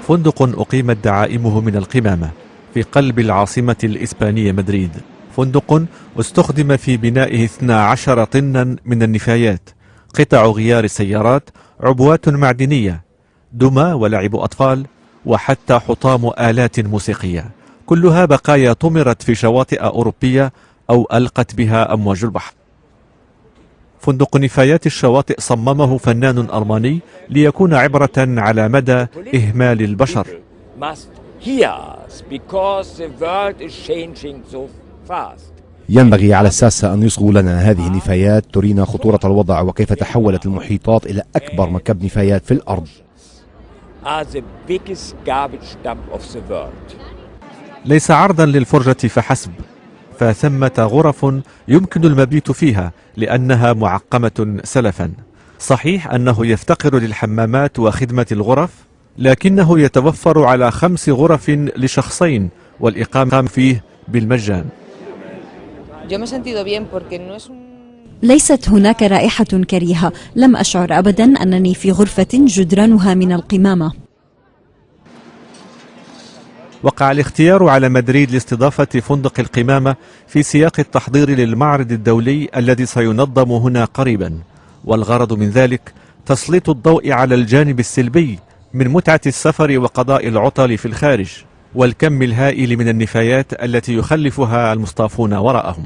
فندق أقيمت دعائمه من القمامة في قلب العاصمة الإسبانية مدريد. فندق استخدم في بنائه 12 طنا من النفايات، قطع غيار السيارات، عبوات معدنية، دمى ولعب أطفال، وحتى حطام آلات موسيقية، كلها بقايا طمرت في شواطئ أوروبية أو ألقت بها أمواج البحر. فندق نفايات الشواطئ صممه فنان ألماني ليكون عبرة على مدى إهمال البشر. ينبغي على الساسة أن يصغوا لنا هذه النفايات ترينا خطورة الوضع وكيف تحولت المحيطات إلى أكبر مكب نفايات في الأرض. ليس عرضا للفرجة فحسب، فثمة غرف يمكن المبيت فيها لأنها معقمة سلفا. صحيح أنه يفتقر للحمامات وخدمة الغرف، لكنه يتوفر على 5 غرف لشخصين والإقامة فيه بالمجان. ليست هناك رائحة كريهة، لم أشعر أبدا أنني في غرفة جدرانها من القمامة. وقع الاختيار على مدريد لاستضافة فندق القمامة في سياق التحضير للمعرض الدولي الذي سينظم هنا قريبا، والغرض من ذلك تسليط الضوء على الجانب السلبي من متعة السفر وقضاء العطل في الخارج، والكم الهائل من النفايات التي يخلفها المصطافون وراءهم.